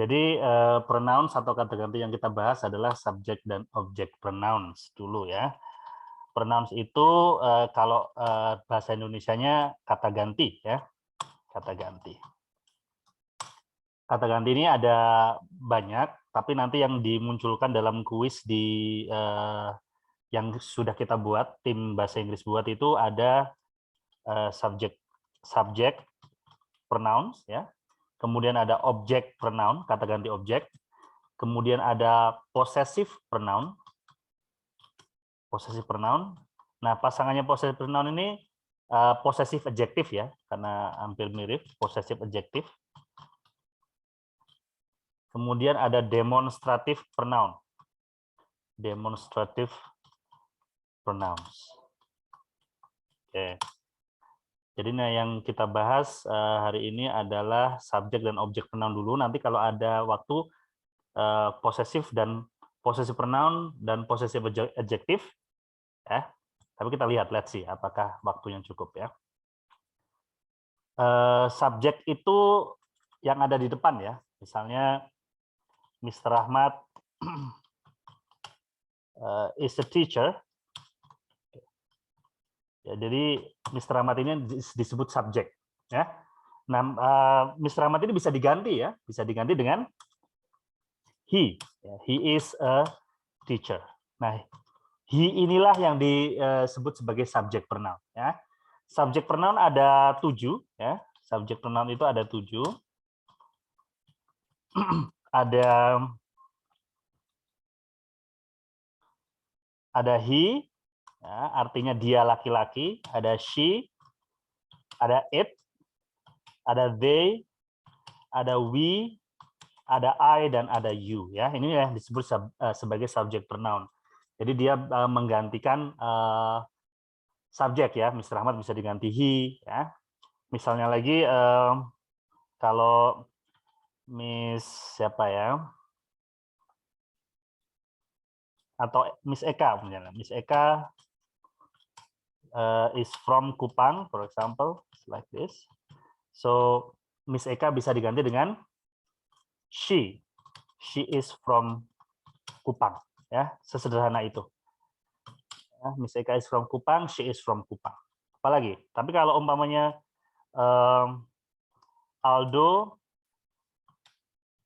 Jadi pronouns atau kata ganti yang kita bahas adalah subject dan object pronouns dulu ya. Pronouns itu kalau bahasa Indonesianya kata ganti ya, kata ganti. Kata ganti ini ada banyak, tapi nanti yang dimunculkan dalam kuis di yang sudah kita buat, tim bahasa Inggris buat itu ada subject pronouns ya. Kemudian ada object pronoun, kata ganti objek. Kemudian ada possessive pronoun. Possessive pronoun. Nah, pasangannya possessive pronoun ini possessive adjective ya, karena hampir mirip, possessive adjective. Kemudian ada demonstrative pronoun. Demonstrative pronouns. Oke. Jadi nah yang kita bahas hari ini adalah subjek dan objek pronoun dulu. Nanti kalau ada waktu possessive dan possessive pronoun dan possessive adjective ya. Tapi kita lihat, let's see apakah waktunya cukup ya. Subjek itu yang ada di depan ya. Misalnya Mr. Ahmad is a teacher. Ya, jadi Mr. Ahmad ini disebut subjek ya. Nah, Mr. Ahmad ini bisa diganti ya, bisa diganti dengan he. He is a teacher. Nah, he inilah yang disebut sebagai subject pronoun ya. Subject pronoun ada 7 ya. Subject pronoun itu ada 7. ada he ya, artinya dia laki-laki, ada she, ada it, ada they, ada we, ada I, dan ada you ya. Ini yang disebut sebagai subject pronoun. Jadi dia menggantikan subjek ya. Mr. Ahmad bisa diganti he ya. Misalnya lagi kalau Miss siapa ya? Atau Miss Eka misalnya. Miss Eka is from Kupang, for example, like this. So Miss Eka bisa diganti dengan she. She is from Kupang ya, sesederhana itu. Ya, Miss Eka is from Kupang, she is from Kupang. Apalagi, tapi kalau umpamanya Aldo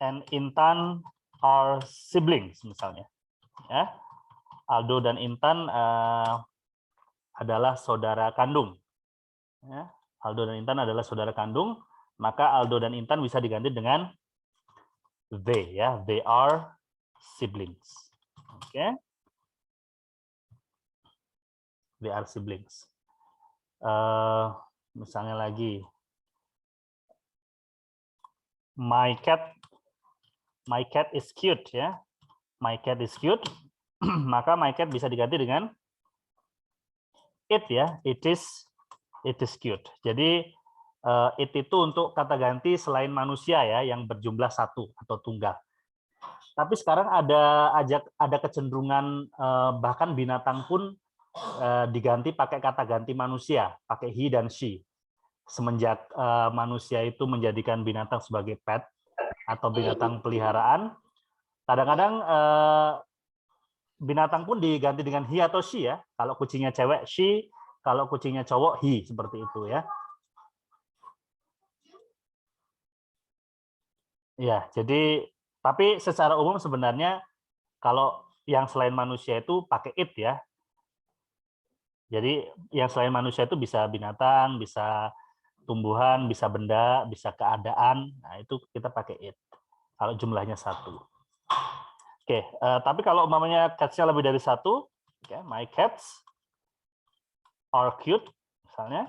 and Intan are siblings misalnya, ya. Aldo dan Intan adalah saudara kandung. Ya. Aldo dan Intan adalah saudara kandung, maka Aldo dan Intan bisa diganti dengan they, ya. They are siblings. Oke. They are siblings. Misalnya lagi, my cat is cute, ya. My cat is cute, maka my cat bisa diganti dengan it, ya. It is cute. Jadi it itu untuk kata ganti selain manusia ya, yang berjumlah satu atau tunggal. Tapi sekarang ada kecenderungan bahkan binatang pun diganti pakai kata ganti manusia, pakai he dan she. Semenjak manusia itu menjadikan binatang sebagai pet atau binatang peliharaan, kadang-kadang binatang pun diganti dengan he atau she ya. Kalau kucingnya cewek she, kalau kucingnya cowok he, seperti itu ya. Ya, jadi tapi secara umum sebenarnya kalau yang selain manusia itu pakai it ya. Jadi yang selain manusia itu bisa binatang, bisa tumbuhan, bisa benda, bisa keadaan. Nah, itu kita pakai it. Kalau jumlahnya satu. Oke, tapi kalau umpamanya cats-nya lebih dari satu, okay, my cats are cute, misalnya,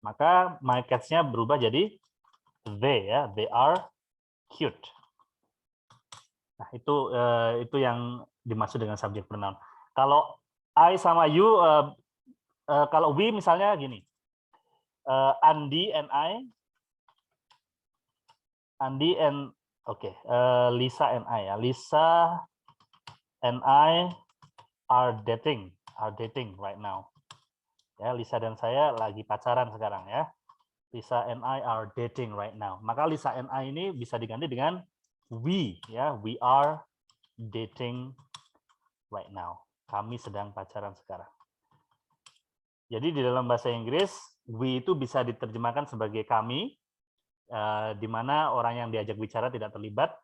maka my cats-nya berubah jadi they, ya, they are cute. Nah, itu yang dimaksud dengan subject pronoun. Kalau I sama you, kalau we misalnya gini, Andi and I, Andi and Lisa and I ya. Lisa and I are dating right now. Ya, Lisa dan saya lagi pacaran sekarang ya. Lisa and I are dating right now. Maka Lisa and I ini bisa diganti dengan we, ya. We are dating right now. Kami sedang pacaran sekarang. Jadi di dalam bahasa Inggris, we itu bisa diterjemahkan sebagai kami, di mana orang yang diajak bicara tidak terlibat,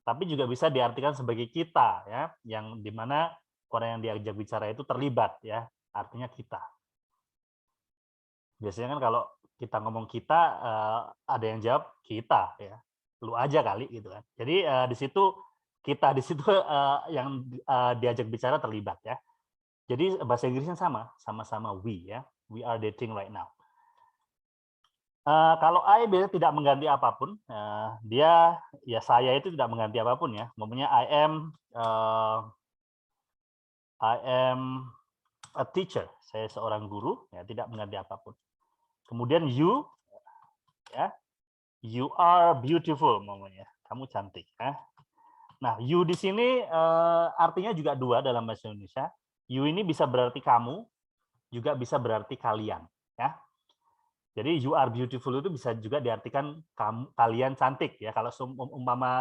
tapi juga bisa diartikan sebagai kita, ya, yang di mana orang yang diajak bicara itu terlibat, ya, artinya kita. Biasanya kan kalau kita ngomong kita, ada yang jawab kita, ya, lu aja kali gitu kan. Jadi di situ kita di situ yang diajak bicara terlibat, ya. Jadi bahasa Inggrisnya sama-sama we, ya. We are dating right now. Kalau I biasanya tidak mengganti apapun, dia ya saya itu tidak mengganti apapun, ya. Umpamanya I am a teacher. Saya seorang guru, ya, tidak mengganti apapun. Kemudian you, ya, you are beautiful, umpamanya. Kamu cantik, ya. Nah, you di sini artinya juga dua dalam bahasa Indonesia. You ini bisa berarti kamu, juga bisa berarti kalian, ya. Jadi you are beautiful itu bisa juga diartikan kamu, kalian cantik, ya. Kalau umpama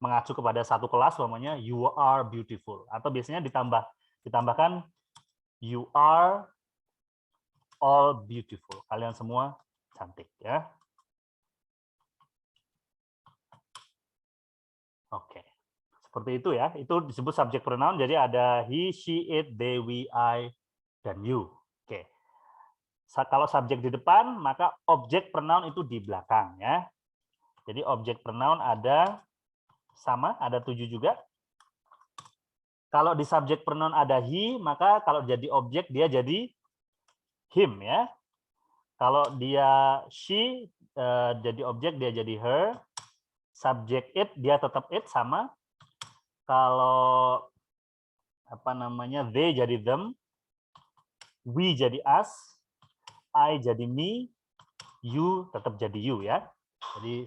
mengacu kepada satu kelas, umpamanya you are beautiful, atau biasanya ditambahkan you are all beautiful. Kalian semua cantik, ya. Oke. Seperti itu, ya. Itu disebut subject pronoun. Jadi ada he, she, it, they, we, I, dan you. Oke. Kalau subjek di depan, maka objek pronoun itu di belakang, ya. Jadi objek pronoun ada 7 juga. Kalau di subjek pronoun ada he, maka kalau jadi objek dia jadi him, ya. Kalau dia she jadi objek dia jadi her. Subjek it dia tetap it sama. Kalau they jadi them, we jadi us, I jadi me, you tetap jadi you, ya. Jadi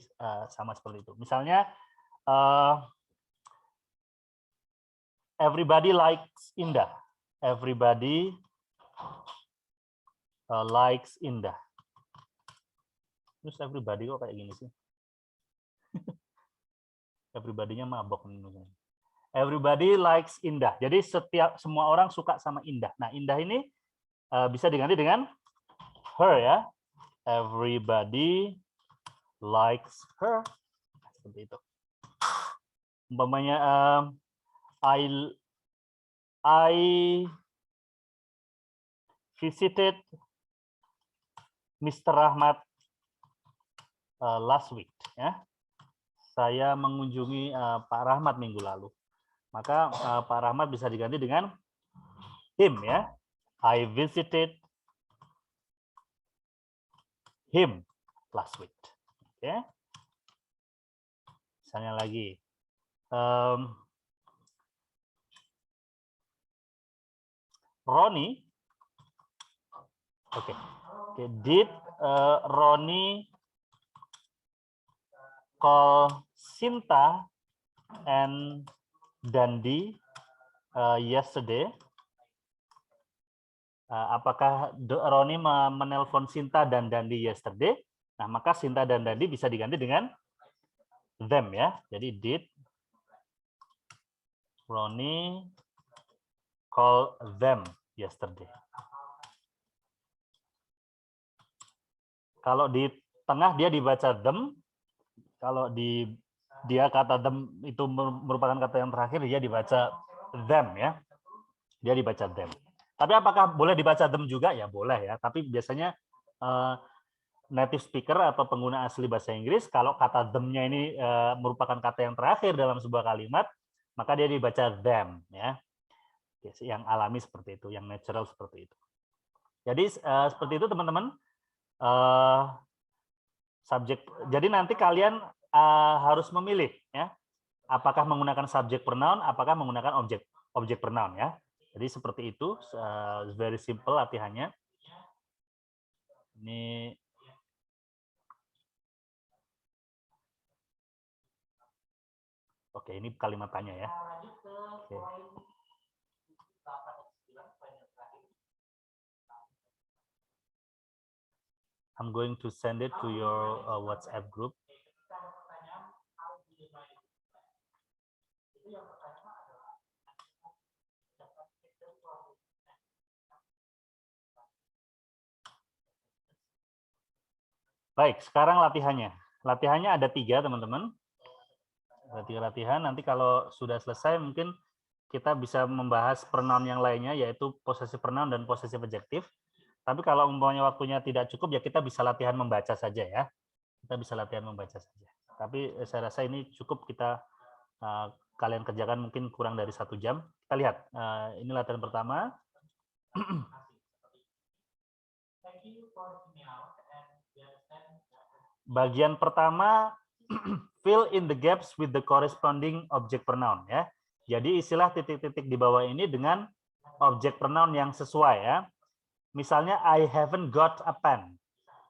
sama seperti itu. Misalnya everybody likes Indah. Everybody likes Indah. Terus everybody kok kayak gini sih? Everybody-nya mabok. Everybody likes Indah. Jadi semua orang suka sama Indah. Nah, Indah ini bisa diganti dengan her, ya. Everybody likes her. Seperti itu. Umpamanya I visited Mr. Rahmat last week, ya. Saya mengunjungi Pak Rahmat minggu lalu. Maka Pak Rahmat bisa diganti dengan him, ya. I visited him last week. Oke. Misalnya lagi. Ronnie. Oke. Did Ronnie call Sinta and Dandi yesterday? Apakah Ronnie menelpon Sinta dan Dandi yesterday? Nah, maka Sinta dan Dandi bisa diganti dengan them, ya. Jadi did Ronnie call them yesterday? Kalau di tengah dia dibaca them, kalau dia kata them itu merupakan kata yang terakhir, dia dibaca them, ya. Dia dibaca them. Tapi apakah boleh dibaca them juga? Ya boleh, ya. Tapi biasanya native speaker atau pengguna asli bahasa Inggris, kalau kata them-nya ini merupakan kata yang terakhir dalam sebuah kalimat, maka dia dibaca them, ya. Yang alami seperti itu, yang natural seperti itu. Jadi seperti itu, teman-teman. Subjek. Jadi nanti kalian harus memilih, ya. Apakah menggunakan subject pronoun, apakah menggunakan objek pronoun, ya. Jadi seperti itu, very simple latihannya. Ini oke, ini kalimat tanya, ya. Oke. I'm going to send it to your WhatsApp group. Baik, sekarang latihannya. Latihannya ada 3, teman-teman. Ada 3 latihan. Nanti kalau sudah selesai, mungkin kita bisa membahas pronoun yang lainnya, yaitu possessive pronoun dan possessive adjective. Tapi kalau umpamanya waktunya tidak cukup, ya kita bisa latihan membaca saja ya. Kita bisa latihan membaca saja. Tapi saya rasa ini cukup kita kalian kerjakan mungkin kurang dari 1 jam. Kita lihat. Ini latihan pertama. Bagian pertama, fill in the gaps with the corresponding object pronoun ya. Jadi istilah titik-titik di bawah ini dengan object pronoun yang sesuai ya. Misalnya I haven't got a pen.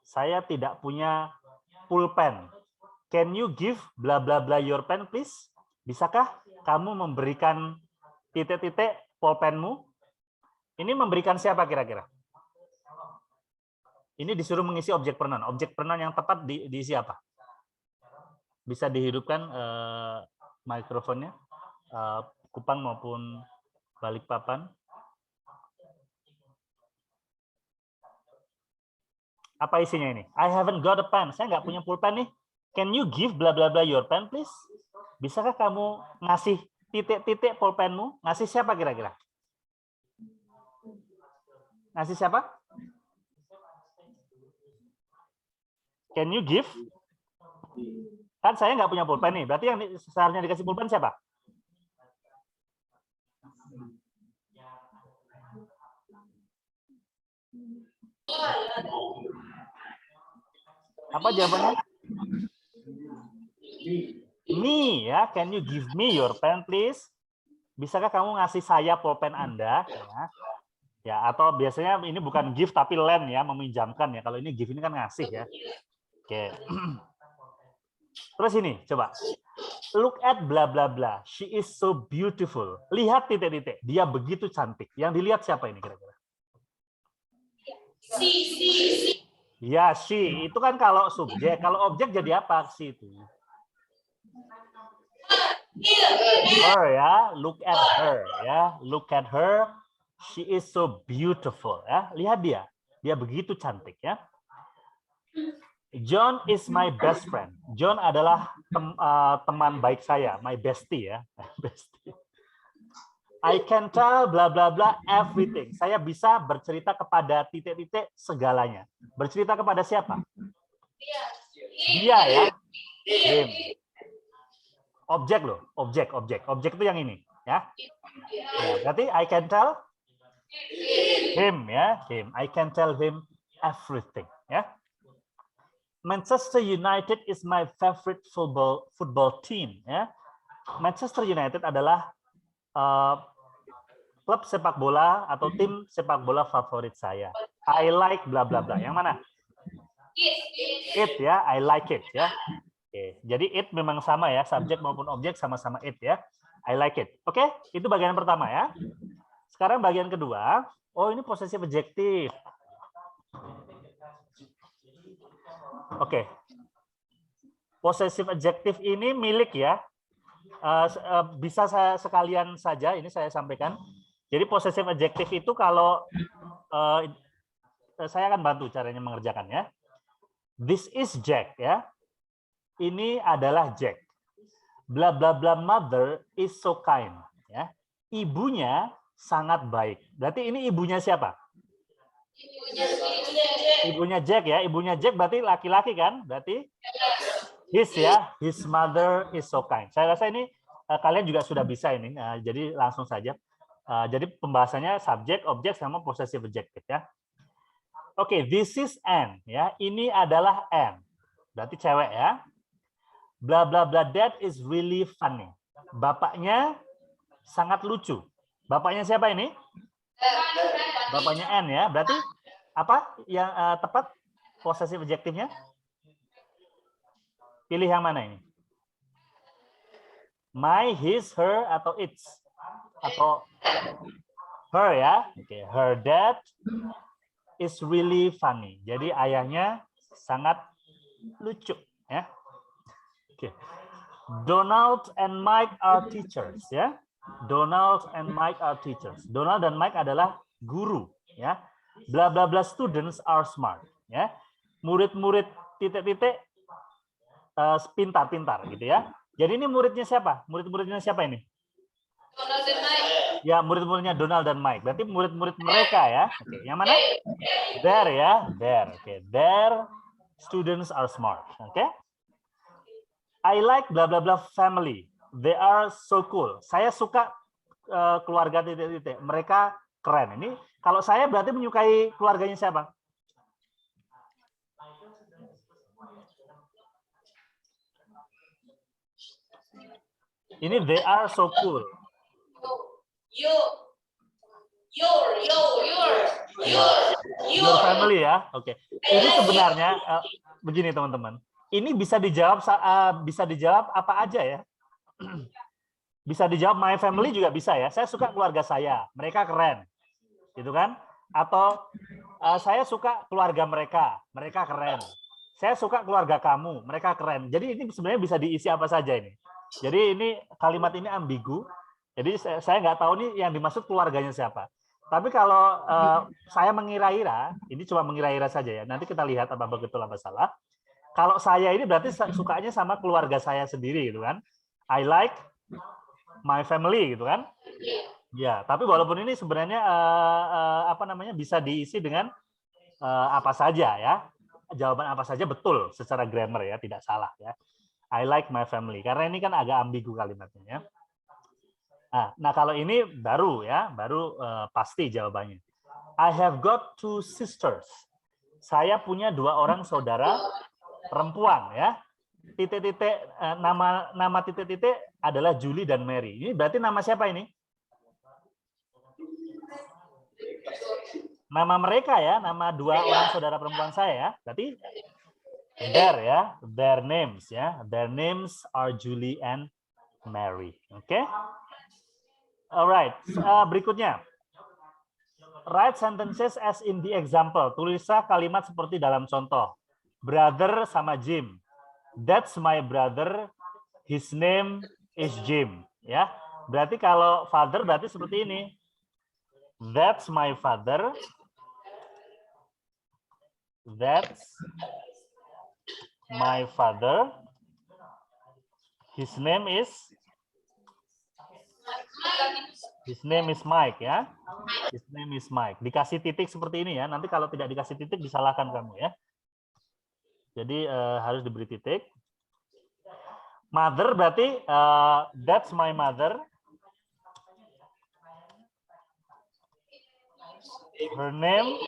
Saya tidak punya pulpen. Can you give bla bla bla your pen please? Bisakah kamu memberikan titik-titik pulpenmu? Ini memberikan siapa kira-kira? Ini disuruh mengisi objek pronoun. Objek pronoun yang tepat diisi apa? Bisa dihidupkan mikrofonnya, Kupang maupun Balikpapan. Apa isinya ini? I haven't got a pen. Saya nggak punya pulpen nih. Can you give bla bla bla your pen please? Bisakah kamu ngasih titik-titik pulpenmu? Ngasih siapa kira-kira? Ngasih siapa? Can you give? Kan saya nggak punya pulpen nih. Berarti yang seharusnya dikasih pulpen siapa? Apa jawabannya? Me ya. Can you give me your pen please? Bisakah kamu ngasih saya pulpen Anda? Ya, atau biasanya ini bukan give tapi lend ya, meminjamkan ya. Kalau ini give ini kan ngasih ya. Oke. Terus ini, coba. Look at bla bla bla. She is so beautiful. Lihat titik-titik. Dia begitu cantik. Yang dilihat siapa ini kira-kira? She. Ya, she. Itu kan kalau subjek. Kalau objek jadi apa she itu? Her ya. Look at her ya. Look at her. She is so beautiful ya. Lihat dia. Dia begitu cantik ya. John is my best friend. John adalah teman baik saya, my bestie ya. Bestie. I can tell bla bla bla everything. Saya bisa bercerita kepada titik-titik segalanya. Bercerita kepada siapa? Dia ya. Him. Objek loh, objek. Objek itu yang ini ya. Nah, berarti I can tell him ya, him. I can tell him everything ya. Manchester United is my favorite football team. Ya. Manchester United adalah klub sepak bola atau tim sepak bola favorit saya. I like bla bla bla. Yang mana? It ya, I like it ya. Oke, jadi it memang sama ya, subjek maupun objek sama-sama it ya. I like it. Oke, itu bagian pertama ya. Sekarang bagian kedua. Oh, ini possessive adjective. Oke. Possessive adjective ini milik ya. Bisa saya sekalian saja ini saya sampaikan. Jadi possessive adjective itu kalau saya akan bantu caranya mengerjakannya. This is Jack ya. Ini adalah Jack. Bla bla bla mother is so kind ya. Ibunya sangat baik. Berarti ini ibunya siapa? Ibunya Jack ya, ibunya Jack berarti laki-laki kan? Berarti his ya, his mother is so kind. Saya rasa ini kalian juga sudah bisa ini, jadi langsung saja. Jadi pembahasannya subjek, objek sama possessive adjective ya. Oke, this is Anne ya. Ini adalah Anne. Berarti cewek ya. Bla bla bla dad is really funny. Bapaknya sangat lucu. Bapaknya siapa ini? Bapaknya Anne ya. Berarti apa yang tepat possessive adjective-nya? Pilih yang mana ini? My, his, her, atau its? Atau her ya. Oke, her dad is really funny. Jadi ayahnya sangat lucu ya. Oke. Donald and Mike are teachers ya. Donald and Mike are teachers. Donald dan Mike adalah guru ya. Bla bla bla students are smart ya. Murid-murid titik-titik pintar-pintar gitu ya. Jadi ini muridnya siapa? Murid-muridnya siapa ini? Donald dan Mike. Ya, murid-muridnya Donald dan Mike. Berarti murid-murid mereka ya. Oke, yang mana? There ya, there. Oke, there students are smart. Oke. I like bla bla bla family. They are so cool. Saya suka keluarga titik-titik. Mereka keren. Ini kalau saya berarti menyukai keluarganya siapa? Ini they are so cool. Your family ya. Oke. Ini sebenarnya begini teman-teman. Ini bisa dijawab apa aja ya. Bisa dijawab my family juga bisa ya. Saya suka keluarga saya, mereka keren. Gitu kan? Atau saya suka keluarga mereka keren. Saya suka keluarga kamu, mereka keren. Jadi ini sebenarnya bisa diisi apa saja ini. Jadi ini kalimat ini ambigu. Jadi saya nggak tahu nih yang dimaksud keluarganya siapa. Tapi kalau saya mengira-ira, ini cuma mengira-ira saja ya. Nanti kita lihat apa betul apa salah. Kalau saya ini berarti sukanya sama keluarga saya sendiri gitu kan. I like my family gitu kan. Ya, tapi walaupun ini sebenarnya bisa diisi dengan apa saja ya. Jawaban apa saja betul secara grammar ya, tidak salah ya. I like my family karena ini kan agak ambigu kalimatnya ya. Nah, kalau ini baru ya, pasti jawabannya. I have got 2 sisters. Saya punya 2 orang saudara perempuan ya. Titik-titik nama titik-titik adalah Julie dan Mary. Ini berarti nama siapa ini? Nama mereka ya, nama 2 orang saudara perempuan saya ya. Berarti their names ya. Their names are Julie and Mary. Oke. Alright, berikutnya. Write sentences as in the example. Tulislah kalimat seperti dalam contoh. Brother sama Jim. That's my brother. His name is Jim. Ya, berarti kalau father berarti seperti ini. That's my father. That's my father. His name is Mike ya. His name is Mike. Dikasih titik seperti ini ya. Nanti kalau tidak dikasih titik disalahkan kamu ya. Jadi harus diberi titik. Mother berarti that's my mother. Her name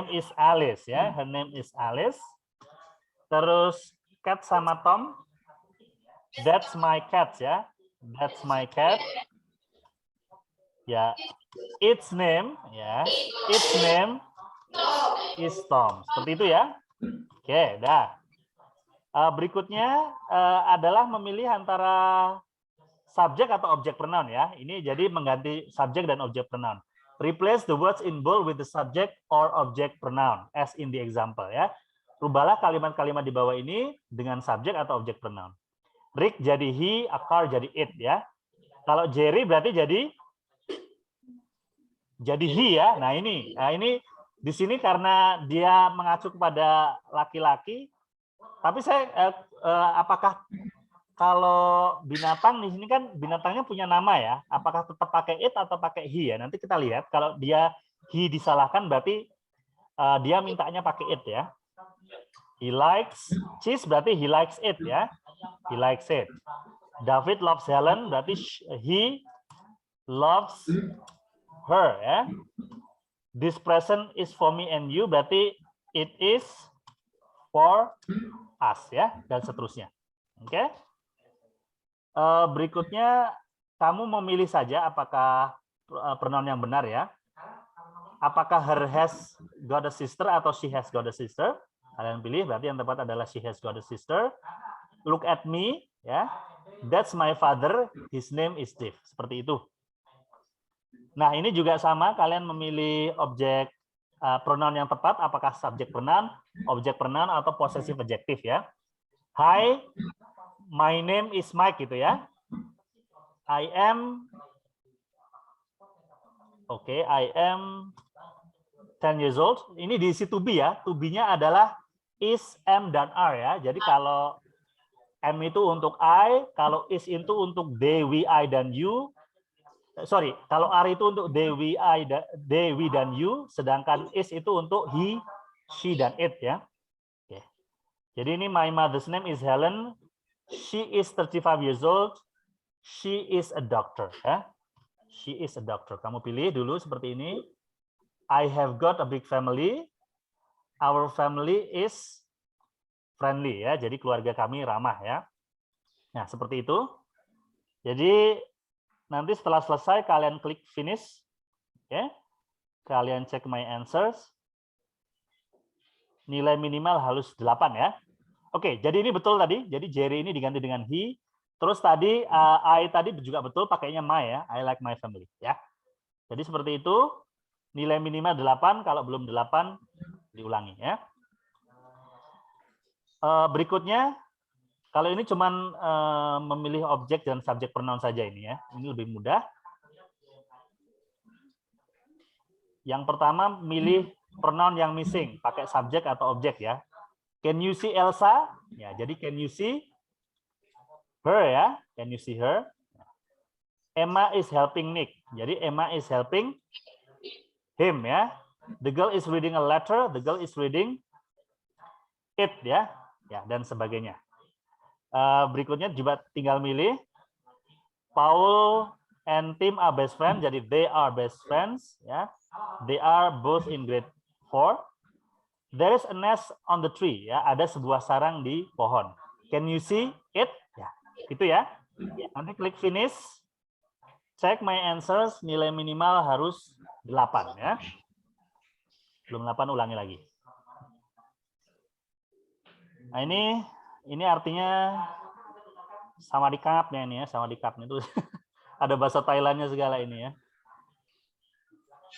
is Alice ya. Her name is Alice. Terus cat sama Tom. That's my cat ya. That's my cat. Ya. Its name is Tom. Seperti itu ya. Oke, dah. Berikutnya adalah memilih antara subjek atau objek pronoun ya. Ini jadi mengganti subjek dan objek pronoun. Replace the words in bold with the subject or object pronoun as in the example ya. Rubahlah kalimat-kalimat di bawah ini dengan subjek atau objek pronoun. Rick jadi he, a car jadi it ya. Kalau Jerry berarti jadi he ya. Nah ini di sini karena dia mengacu kepada laki-laki. Tapi saya apakah kalau binatang di sini kan binatangnya punya nama ya. Apakah tetap pakai it atau pakai he ya? Nanti kita lihat. Kalau dia he disalahkan berarti dia mintanya pakai it ya. He likes cheese berarti he likes it ya. He likes it. David loves Helen berarti he loves her ya. This present is for me and you berarti it is for us ya, dan seterusnya. Oke. Berikutnya kamu memilih saja apakah pronoun yang benar ya. Apakah her has got a sister atau she has got a sister? Kalian pilih, berarti yang tepat adalah she has got a sister. Look at me ya. That's my father, his name is Steve. Seperti itu. Nah, ini juga sama, kalian memilih objek pronoun yang tepat, apakah subjek pronoun, objek pronoun, atau possessive adjective ya. Hi, my name is Mike gitu ya. I am, I am 10 years old. Ini diisi to be ya. To be-nya adalah is, am, dan are ya. Jadi kalau am itu untuk I, kalau is itu untuk they, we, I, dan you. Sorry, kalau are itu untuk they, we, dan you, sedangkan is itu untuk he, she, dan it ya. Oke. Jadi ini my mother's name is Helen. She is 35 years old. She is a doctor ya. She is a doctor. Kamu pilih dulu seperti ini. I have got a big family. Our family is friendly ya. Jadi keluarga kami ramah ya. Nah, seperti itu. Jadi nanti setelah selesai kalian klik finish. Oke. Kalian cek my answers. Nilai minimal harus 8 ya. Oke, jadi ini betul tadi. Jadi Jerry ini diganti dengan he. Terus tadi I tadi juga betul pakainya my ya. I like my family ya. Jadi seperti itu. Nilai minimal 8, kalau belum 8 diulangi ya. Berikutnya, kalau ini cuman memilih objek dan subjek pronoun saja ini ya. Ini lebih mudah. Yang pertama, milih pronoun yang missing, pakai subjek atau objek ya. Can you see Elsa? Ya, jadi can you see her ya? Can you see her? Emma is helping Nick. Jadi Emma is helping him ya. The girl is reading a letter. The girl is reading it ya. Ya, dan sebagainya. Berikutnya juga tinggal milih Paul and Tim are best friends. Jadi they are best friends ya. They are both in grade 4. There is a nest on the tree ya. Ada sebuah sarang di pohon. Can you see it? Ya, itu ya. Nanti klik finish. Check my answers, nilai minimal harus 8 ya. Belum 8 ulangi lagi. Nah, ini artinya sama di cupnya ini ya, sama di cupnya itu ada bahasa Thailandnya segala ini ya.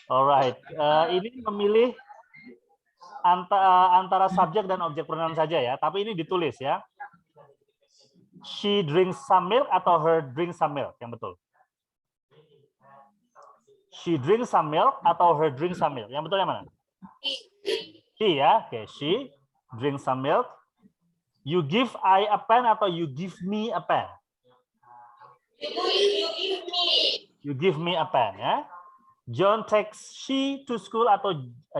Alright, ini memilih antara subjek dan objek pronoun saja ya, tapi ini ditulis ya. She drinks some milk atau her drinks some milk yang betul. She drinks some milk atau her drinks some milk yang betul yang mana? She ya, oke, she drinks some milk. You give I a pen atau you give me a pen? You give me a pen ya. John takes she to school atau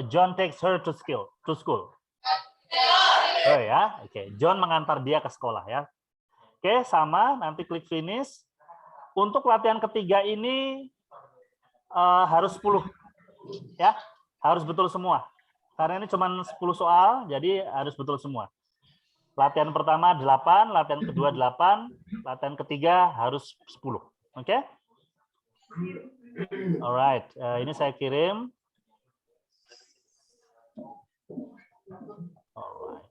John takes her to school? Oh ya, oke. John mengantar dia ke sekolah ya. Oke, sama. Nanti klik finish. Untuk latihan ketiga ini harus 10 ya, harus betul semua. Karena ini cuma 10 soal, jadi harus betul semua. Latihan pertama 8, latihan kedua 8, latihan ketiga harus 10. Oke? Alright, ini saya kirim. Alright.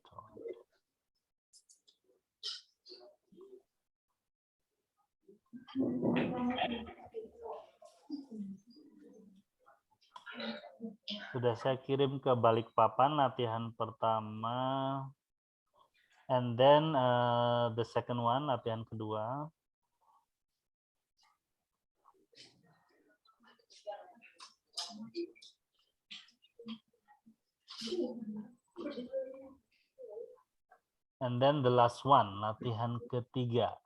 Sudah saya kirim ke Balikpapan latihan pertama. And then the second one, latihan kedua. And then the last one, latihan ketiga.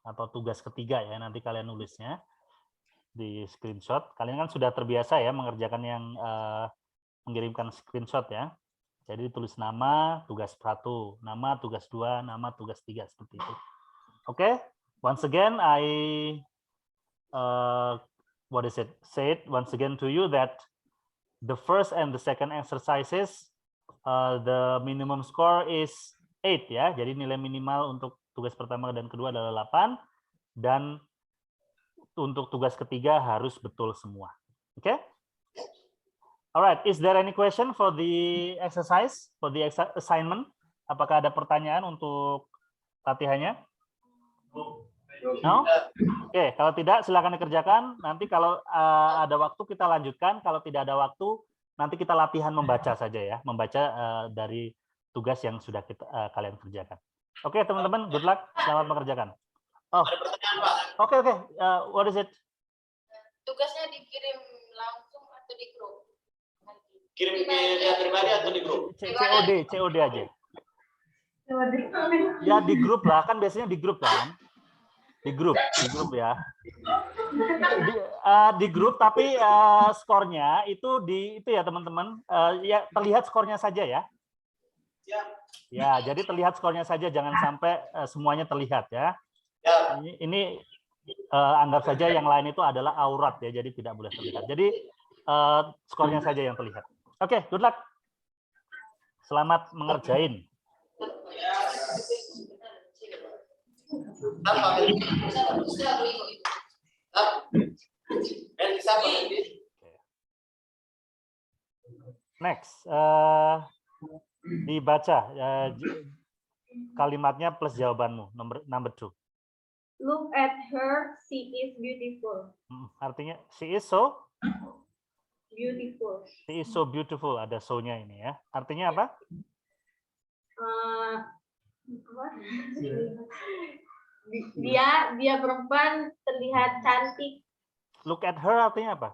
Atau tugas ketiga ya, nanti kalian nulisnya di screenshot. Kalian kan sudah terbiasa ya mengerjakan yang mengirimkan screenshot ya. Jadi tulis nama, tugas 1, nama, tugas 2, nama, tugas 3, seperti itu. Oke, once again I say it once again to you that the first and the second exercises the minimum score is 8 ya. Jadi nilai minimal untuk tugas pertama dan kedua adalah 8 dan untuk tugas ketiga harus betul semua. Oke? Okay? Alright, is there any question for the exercise, for the assignment? Apakah ada pertanyaan untuk latihannya? No? Oke, kalau tidak silakan dikerjakan. Nanti kalau ada waktu kita lanjutkan. Kalau tidak ada waktu, nanti kita latihan membaca saja ya, membaca dari tugas yang sudah kalian kerjakan. Oke, teman-teman, good luck, selamat mengerjakan. Oh, Ada pertanyaan, Pak. oke. What is it? Tugasnya dikirim langsung atau di grup? Kirim ke dia pribadi atau di grup? COD aja. Ya di grup lah, kan biasanya di grup kan. Di grup ya. Di grup tapi skornya itu ya teman-teman, ya terlihat skornya saja ya. Siap. Ya, jadi terlihat skornya saja, jangan sampai semuanya terlihat ya. Ya. Ini anggap saja yang lain itu adalah aurat ya, jadi tidak boleh terlihat. Jadi skornya saja yang terlihat. Oke, good luck. Selamat mengerjain. Next, dibaca kalimatnya plus jawabanmu, number 2. Look at her, she is beautiful. Artinya she is so Beautiful. she is so beautiful, ada so-nya ini ya. Artinya apa? Dia perempuan terlihat cantik. Look at her artinya apa?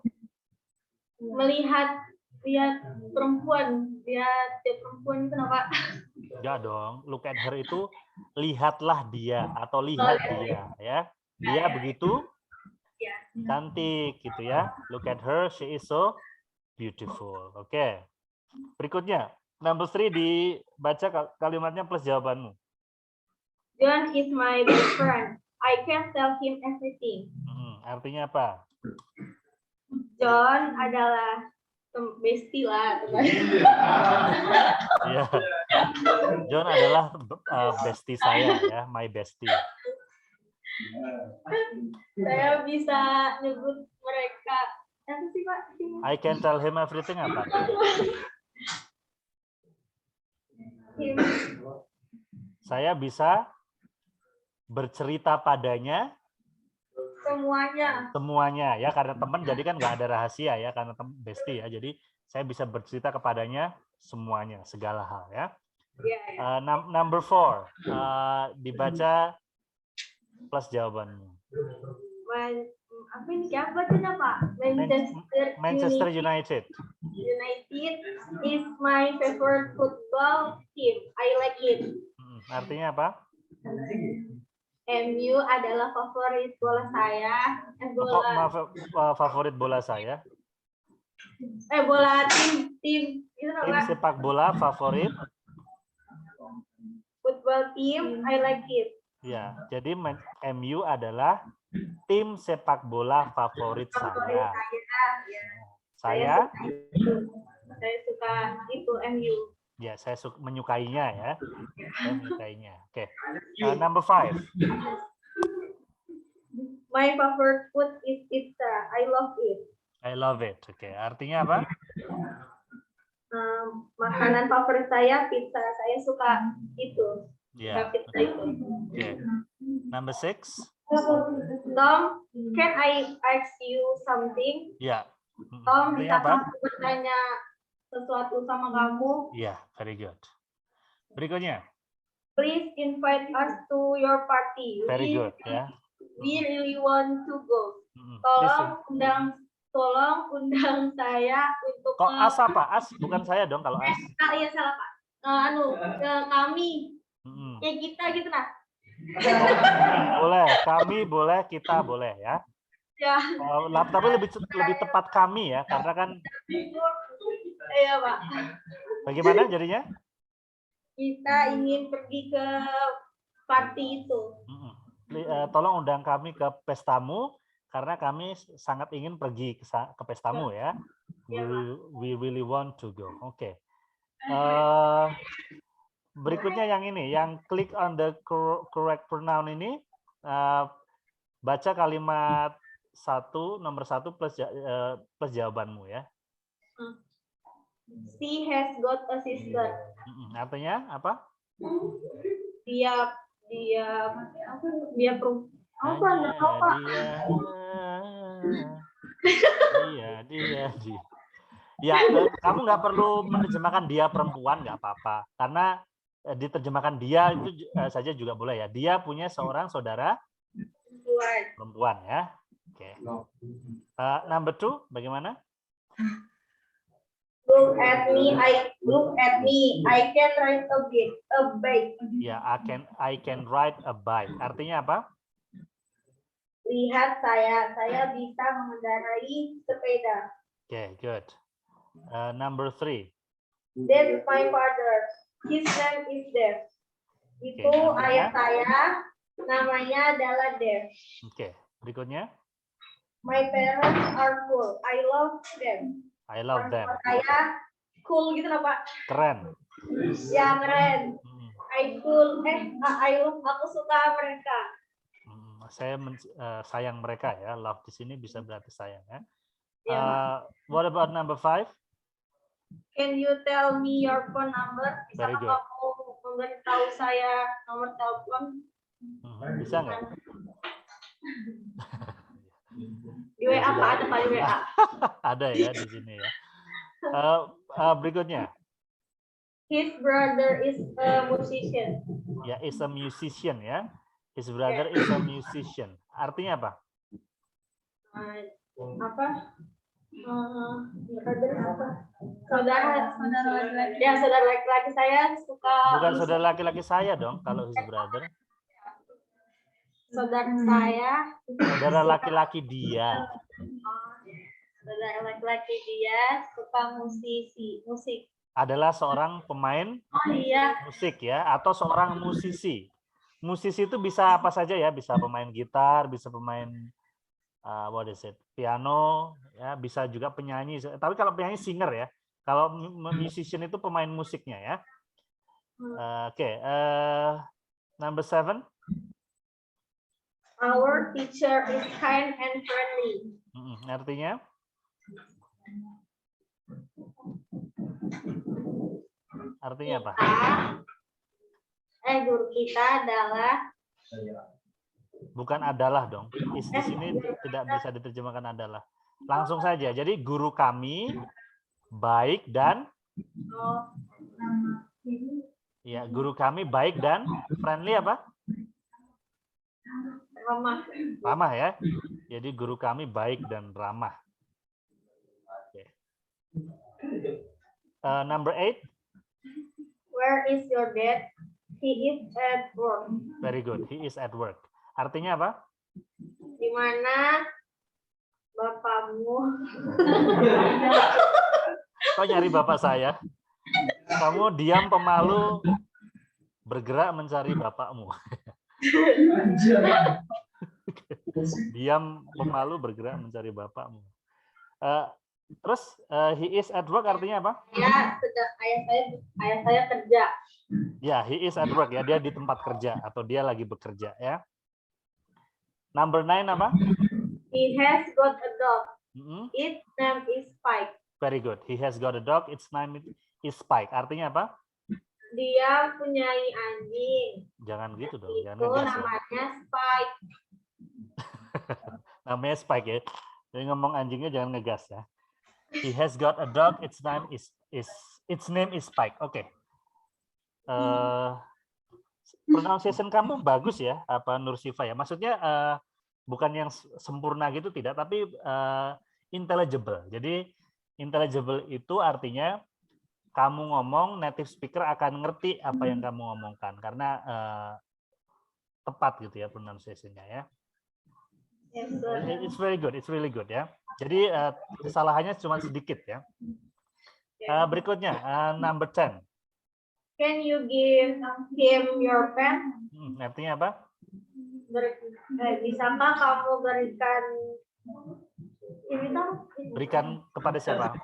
Lihat perempuan, dia perempuan itu apa? Enggak dong. Look at her itu lihatlah dia atau lihat dia ya. Dia begitu cantik gitu ya. Look at her, she is so beautiful. Oke. Berikutnya, number 3 dibaca kalimatnya plus jawabanmu. John is my best friend. I can tell him everything. Artinya apa? John adalah bestie lah. Ya. John adalah bestie saya ya, my bestie. Saya bisa nyebut mereka. Apa sih Pak? I can tell him everything apa? Saya bisa bercerita padanya semuanya ya, karena teman jadi kan nggak ada rahasia ya, karena bestie ya, jadi saya bisa bercerita kepadanya semuanya, segala hal ya. Number 4 dibaca plus jawabannya. Apa ini siapa tuh Pak? Manchester United. United is my favorite football team. I like it. Artinya apa? MU adalah favorit bola saya. Favorit bola saya. Bola tim itu Tim sepak bola favorit. Football team, I like it. Ya, jadi MU adalah tim sepak bola favorit saya. Saya suka itu MU. Ya, saya menyukainya ya. Saya menyukainya. Oke. Number 5. My favorite food is pizza. I love it. I love it. Oke, artinya apa? Makanan favorit saya pizza. Saya suka itu. Ya. Pizza itu. Oke. Number 6. Tom, can I ask you something? Ya. Tom, bisa aku bertanya sesuatu sama kamu? Ya, very good. Berikutnya. Please invite us to your party. Very good ya. We really want to go. Tolong undang saya untuk. Kok as apa? As bukan saya dong kalau as. Iya salah Pak. Ke kami. Ya kita gitu nah. Boleh, kami boleh, kita boleh ya. Ya. Tapi lebih tepat kami ya, karena kan. Iya Pak. Bagaimana jadinya? Kita ingin pergi ke party itu. Tolong undang kami ke pestamu, karena kami sangat ingin pergi ke pestamu ya. We really want to go. Oke. Berikutnya yang ini, yang click on the correct pronoun ini, baca kalimat nomor 1 plus jawabanmu ya. She has got a sister. Artinya apa? Dia Apa? Apa? Dia. Ya, kamu nggak perlu menerjemahkan dia perempuan, nggak apa-apa. Karena diterjemahkan dia itu saja juga boleh ya. Dia punya seorang saudara perempuan ya. Oke. Number 2, bagaimana? Look at me. I can write a bike. Ya, I can ride a bike. Artinya apa? Lihat saya bisa mengendarai sepeda. Oke, good. Number 3. That's my father. His name is Dev. Itu artinya? ayah saya, namanya adalah Dev. Oke, berikutnya. My parents are cool. I love them. I love them. Saya cool gitu loh, Pak. Keren. Ya, keren. I cool. Aku suka mereka. Saya sayang mereka ya. Love di sini bisa berarti sayang ya. Ya, What about number 5? Can you tell me your phone number? Bisa Very good. kamu memberitahu saya nomor telepon? Bisa nggak? Di WA Pak, ada Pak di WA. Ada ya di sini ya. Berikutnya. His brother is a musician. Ya, is a musician ya. His brother is a musician. Artinya apa? Brother apa? Saudara laki-laki. Ya, saudara laki-laki saya suka. Bukan saudara laki-laki saya dong kalau his brother. Saudara saya. Saudara laki-laki dia. Saudara laki-laki dia suka musik. Adalah seorang pemain musik ya, atau seorang musisi. Musisi itu bisa apa saja ya, bisa pemain gitar, bisa pemain piano, ya, bisa juga penyanyi. Tapi kalau penyanyi singer ya, kalau musician itu pemain musiknya ya. Oke, number 7. Our teacher is kind and friendly. Artinya? Artinya apa? Guru kita adalah. Bukan adalah dong. Di sini tidak bisa diterjemahkan adalah. Langsung saja. Jadi guru kami baik dan ya, guru kami baik dan friendly apa? Ramah. Ramah ya. Jadi guru kami baik dan ramah. Okay. Number 8. Where is your dad? He is at work. Very good. He is at work. Artinya apa? Di mana bapakmu? Kok nyari bapak saya? Kamu diam pemalu, bergerak mencari bapakmu. Diam pemalu, bergerak mencari bapakmu. Terus he is at work artinya apa? Ya, ayah saya kerja. Ya, he is at work ya, dia di tempat kerja atau dia lagi bekerja ya. Number 9 apa? He has got a dog. Its name is Spike. Very good. He has got a dog. Its name is Spike. Artinya apa? Dia punya anjing. Jangan gitu dong. Jangan Itu ngegas, namanya ya. Spike. Namanya Spike ya. Jadi ngomong anjingnya jangan ngegas ya. He has got a dog. Its name is Spike. Oke. Pronunciation kamu bagus ya, apa Nur Sifa ya. Maksudnya bukan yang sempurna gitu tidak, tapi intelligible. Jadi intelligible itu artinya kamu ngomong, native speaker akan ngerti apa yang kamu ngomongkan karena tepat gitu ya pronunciation-nya ya. It's very good, it's really good ya. Jadi kesalahannya cuma sedikit ya. Berikutnya number 10. Can you give him your pen? Artinya apa? Bisakah kamu berikan Berikan kepada siapa?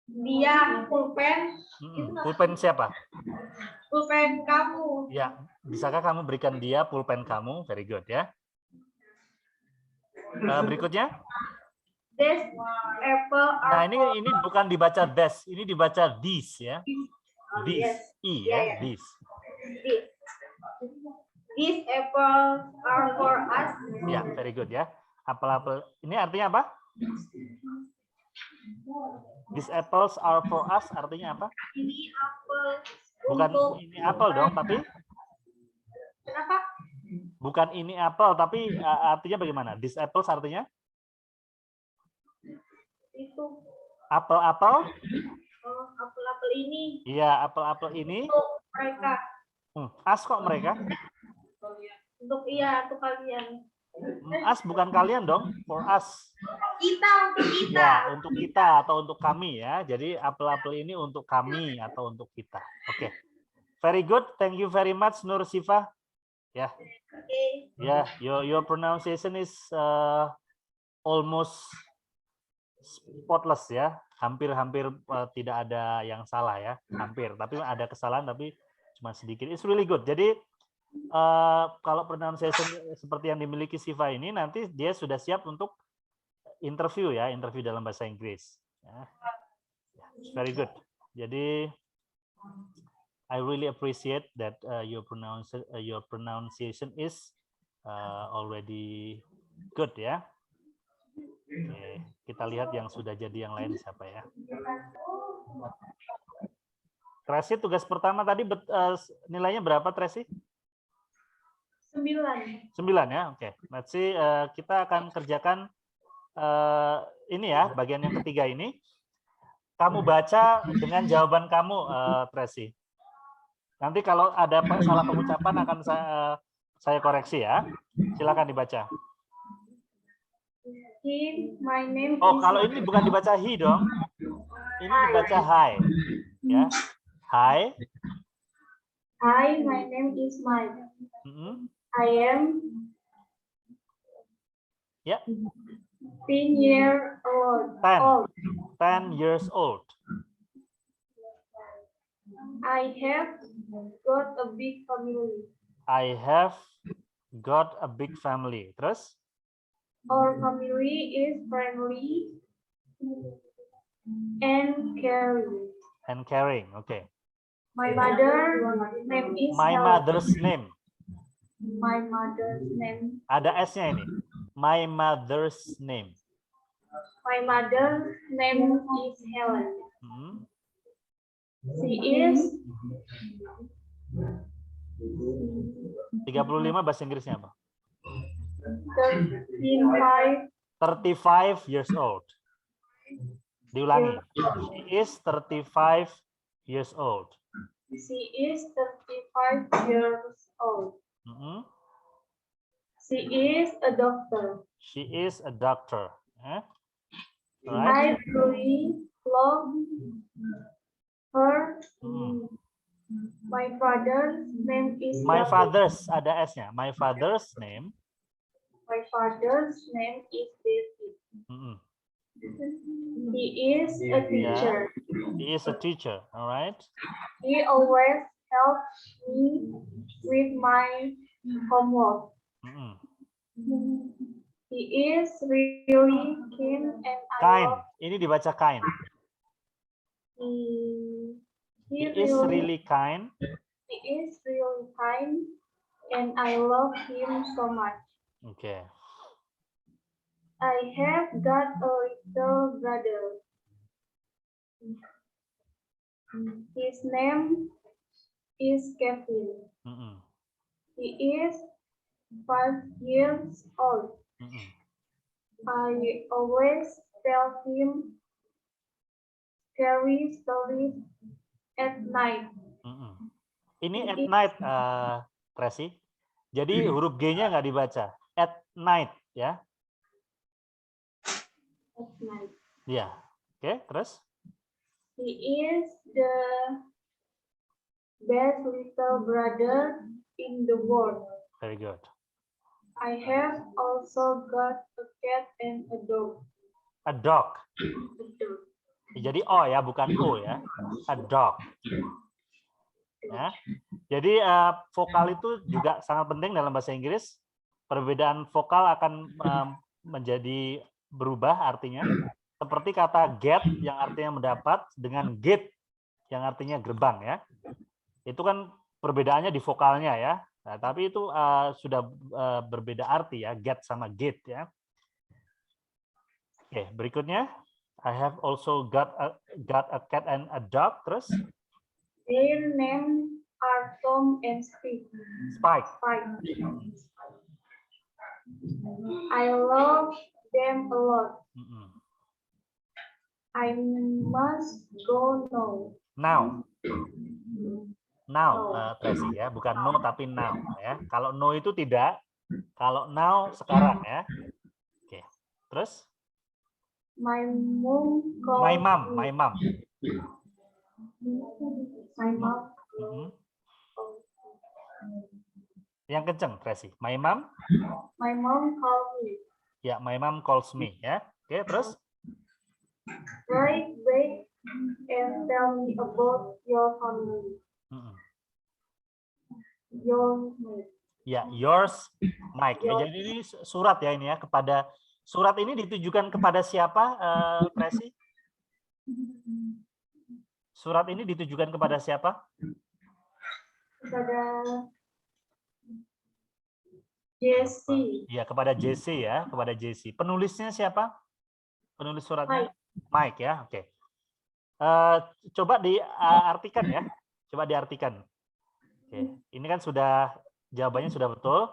Dia pulpen. Pulpen siapa? Pulpen kamu. Ya, bisakah kamu berikan dia pulpen kamu? Very good ya. Berikutnya? This apple. Nah, ini bukan dibaca des, ini dibaca this ya. This, i ya, this. These apples are for us. Ya, very good ya. Apel-apel ini artinya apa? These apples are for us artinya apa? Ini apel Bukan untuk ini apel dong, tapi kenapa? bukan ini apel, tapi artinya bagaimana? These apples artinya Itu apel-apel? apel-apel ini Iya, apel-apel ini. untuk mereka. As kok mereka? Untuk kalian. As bukan kalian dong, for us. Untuk kita. Ya, untuk kita atau untuk kami ya. Jadi apel-apel ini untuk kami atau untuk kita. Oke. Very good. Thank you very much Nur Sifa. Ya. Oke. Ya, your pronunciation is almost spotless ya. Hampir-hampir tidak ada yang salah ya. Hampir, tapi ada kesalahan tapi cuma sedikit. It's really good. Jadi kalau pronunciation seperti yang dimiliki Siva ini, nanti dia sudah siap untuk interview ya, interview dalam bahasa Inggris. Ya. It's very good. Jadi I really appreciate that your pronunciation is already good ya. Oke, kita lihat yang sudah jadi yang lain siapa ya. Tracy, tugas pertama tadi nilainya berapa, Tracy? 9. 9 ya, oke. Let's see, kita akan kerjakan ini ya, bagian yang ketiga ini. Kamu baca dengan jawaban kamu, Tracy. Nanti kalau ada salah pengucapan akan saya koreksi ya. Silakan dibaca. My name Oh, is kalau ini bukan dibaca he dong. Ini dibaca hi. Ya. Hi. Hi, my name is Mike. I am Ya. 10 years old. 10 years old. I have got a big family. I have got a big family. Terus? Our family is friendly and caring. And caring. Okay. My mother's name is My Helen. mother's name. My mother's name. Ada S-nya ini. My mother's name. My mother's name is Helen. Hmm. She is 35 bahasa Inggrisnya apa? 35 years old. Diulangi. She is 35 years old. She is 35 years old. Hmm. She is a doctor. She is a doctor. Right? I really love her. Hmm. My father's name is My David. father's, ada S-nya. My father's name. My father's name is David. Hmm. He is a teacher. He is a teacher. All right. He always helps me with my homework. Hmm. He is really kind and I Kind. love Ini dibaca kind. he He is really kind. He is really kind and I love him so much. Okay. I have got a little brother. His name is Kevin. Hmm. He is 5 years old. Hmm. I always tell him scary stories at night. Hmm. Ini at night, Tracy. Jadi huruf G-nya nggak dibaca. At night, ya. At night. Ya. Oke, terus? He is the best little brother in the world. Very good. I have also got a cat and a dog. A dog. A dog. Jadi O ya, bukan O ya. A dog. Ya. Jadi vokal itu juga sangat penting dalam bahasa Inggris. Perbedaan vokal akan menjadi berubah artinya. Seperti kata get yang artinya mendapat dengan gate yang artinya gerbang ya. Itu kan perbedaannya di vokalnya ya. Nah, tapi itu sudah berbeda arti ya, get sama get ya. Oke, berikutnya I have also got a cat and a dog. Terus Their names are Tom and Spike. Spike. I love them a lot. Mm-mm. I must go now. Now, Tracy ya, bukan no tapi now ya. Kalau no itu tidak, kalau now sekarang ya. Oke, terus My mom called my mom. My mom. Mm-mm. Yang kenceng, Tracy. My mom. My mom called me. Ya, my mom calls me ya. Oke, terus Write back and tell me about your family. Mm-mm. Your mate. Ya, yours, Mike. Ya, jadi ini surat ya ini ya, kepada surat ini ditujukan kepada siapa, Tracy? Surat ini ditujukan kepada siapa? Kepada Jesse. Ya, kepada Jesse ya, kepada Jesse. Penulisnya siapa? Penulis suratnya? Mike ya, oke. Coba diartikan ya, coba diartikan. Oke, ini kan sudah jawabannya sudah betul.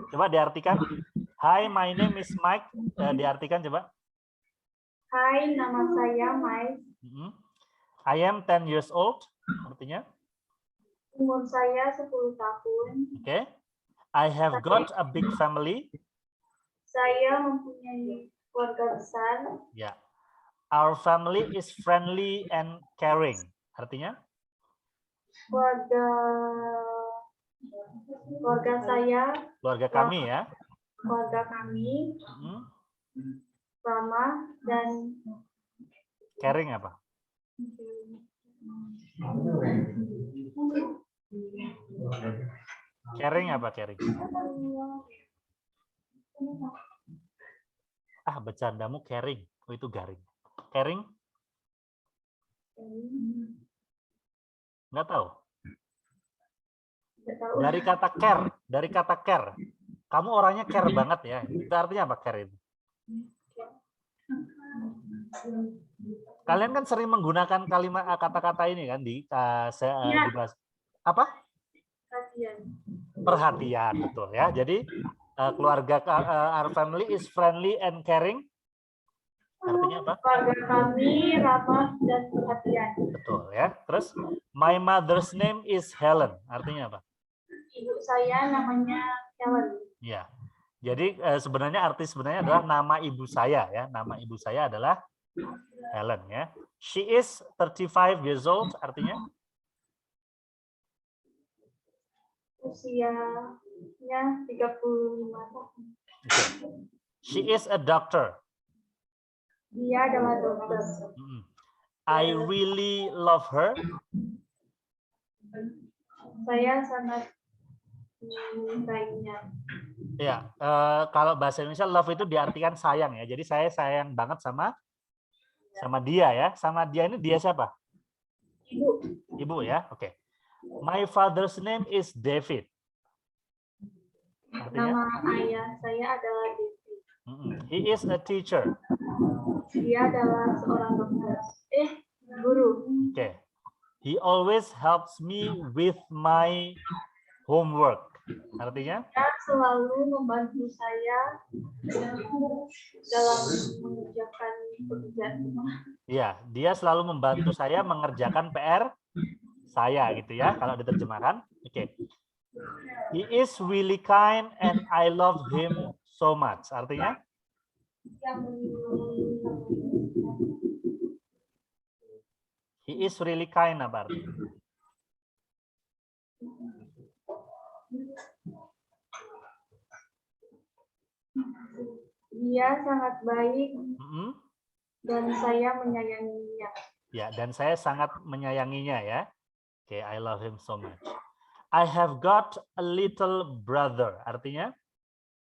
Coba diartikan. Hi, my name is Mike. Diartikan coba. Hai, nama saya Mike. I am 10 years old. Artinya? Umur saya 10 tahun. Oke. I have got a big family. Saya mempunyai keluarga besar. Ya. Our family is friendly and caring. Artinya? Keluarga saya. Keluarga kami ya. Keluarga kami. Ramah dan caring apa? Caring apa caring? Bercandamu caring. Oh, itu garing. Caring? Nggak tahu. Dari kata care. Kamu orangnya care banget ya. Itu artinya apa care itu? Kalian kan sering menggunakan kalimat kata-kata ini kan di bahasa apa? Perhatian, betul ya. Jadi keluarga our family is friendly and caring. Artinya apa? Keluarga kami ramah dan perhatian. Betul ya. Terus my mother's name is Helen. Artinya apa? Ibu saya namanya Helen. Ya. Jadi sebenarnya arti sebenarnya adalah nama ibu saya ya. Nama ibu saya adalah Helen ya. She is 35 years old. Artinya? Usianya 35 tahun. She is a doctor. Dia adalah dokter. I really love her. Saya sangat mencintainya. Ya, kalau bahasa Indonesia love itu diartikan sayang ya. Jadi saya sayang banget sama dia ya. Sama dia ini dia siapa? Ibu ya. Oke. My father's name is David. Artinya? Nama ayah saya adalah David. He is a teacher. Dia adalah seorang dokter. Guru. Oke. He always helps me with my homework. Artinya? Dia selalu membantu saya dalam mengerjakan pekerjaan rumah. Iya, dia selalu membantu saya mengerjakan PR saya gitu ya, kalau diterjemahkan. Oke. He is really kind and I love him so much. Artinya? He is really kind apa artinya? Dia sangat baik dan saya menyayanginya. Ya, dan saya sangat menyayanginya ya. Oke, I love him so much. I have got a little brother. Artinya?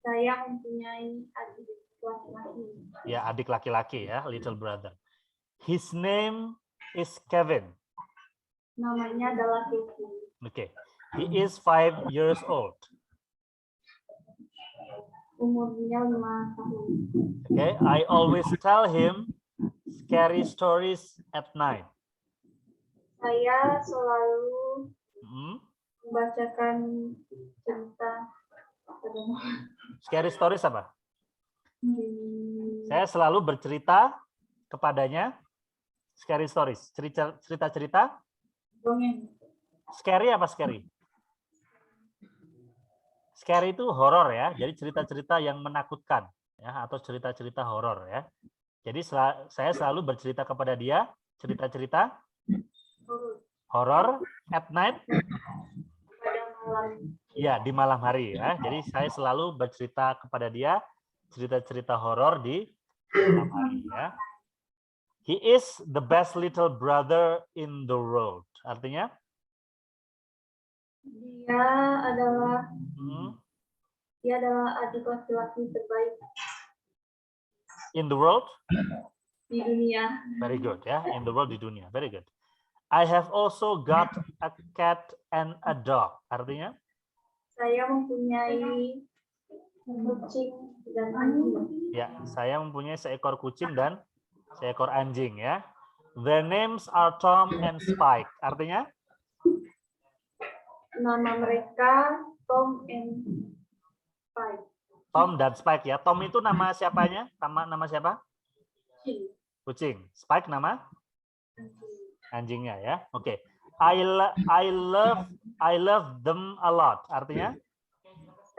Saya mempunyai adik laki-laki. Ya, adik laki-laki ya, little brother. His name is Kevin. Namanya adalah Kevin. Oke. He is 5 years old. Umurnya 5 tahun. Okay, I always tell him scary stories at night. Saya selalu Hmm. membacakan cerita pada Scary stories apa? Hmm, Saya selalu bercerita kepadanya scary stories. Cerita-cerita. dongeng. Scary apa scary? Scary itu horor ya. Jadi cerita-cerita yang menakutkan ya, atau cerita-cerita horor ya. Jadi saya selalu bercerita kepada dia cerita-cerita horor at night. Pada malam. Ya, di malam hari ya. Jadi saya selalu bercerita kepada dia cerita-cerita horor di malam hari ya. He is the best little brother in the world. Artinya? Dia adalah Hmm, adik laki-laki terbaik in the world? di dunia. Very good ya. In the world, di dunia. Very good. I have also got a cat and a dog. Artinya? Saya mempunyai kucing dan anjing. Ya, saya mempunyai seekor kucing dan seekor anjing ya. Their names are Tom and Spike. Artinya? Nama mereka Tom and Spike. Tom dan Spike ya. Tom itu nama siapanya? Nama siapa? Kucing. Kucing. Spike nama anjingnya ya. Oke. I love them a lot. Artinya?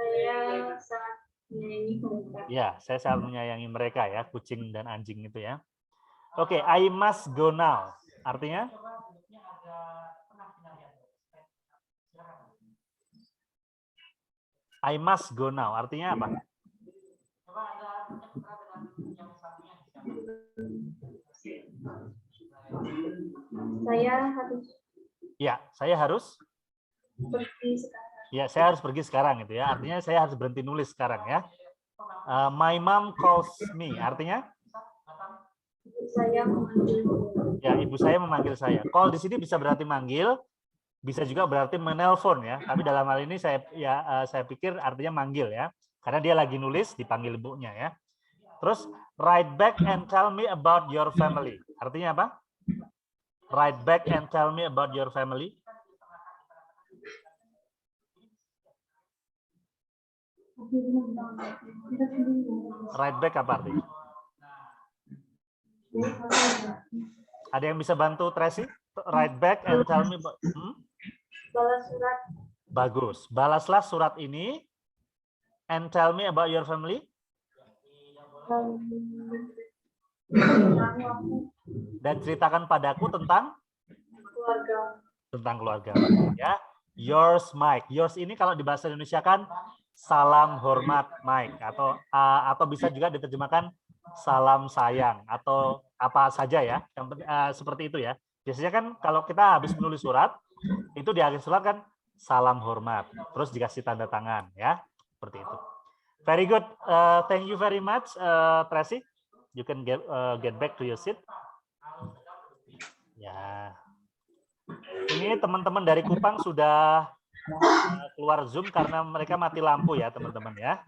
Saya sangat menyayangi mereka. Ya, saya sangat menyayangi mereka ya, kucing dan anjing itu ya. Oke, I must go now. Artinya? I must go now. Artinya apa? Saya harus Ya, saya harus. pergi sekarang. Ya, saya harus pergi sekarang gitu ya. Artinya saya harus berhenti nulis sekarang ya. My mom calls me. Artinya? Saya memanggil. Ya, ibu saya memanggil saya. Call di sini bisa berarti manggil, bisa juga berarti menelpon ya. Tapi dalam hal ini saya pikir artinya manggil ya. Karena dia lagi nulis dipanggil ibunya ya. Terus write back and tell me about your family. Artinya apa? Write back and tell me about your family. Write back apa artinya? Ada yang bisa bantu Tracy? Write back and tell me about... Balas surat. Bagus. Balaslah surat ini and tell me about your family. Dan ceritakan padaku tentang keluarga ya. Yours Mike. Yours ini kalau di bahasa Indonesia kan salam hormat Mike atau bisa juga diterjemahkan salam sayang atau apa saja ya. Seperti itu ya. Biasanya kan kalau kita habis menulis surat itu di akhir surat kan salam hormat. Terus dikasih tanda tangan ya. Seperti itu. Very good. Thank you very much, Tracy. You can get back to your seat. Ya. Ini teman-teman dari Kupang sudah keluar Zoom karena mereka mati lampu ya, teman-teman ya.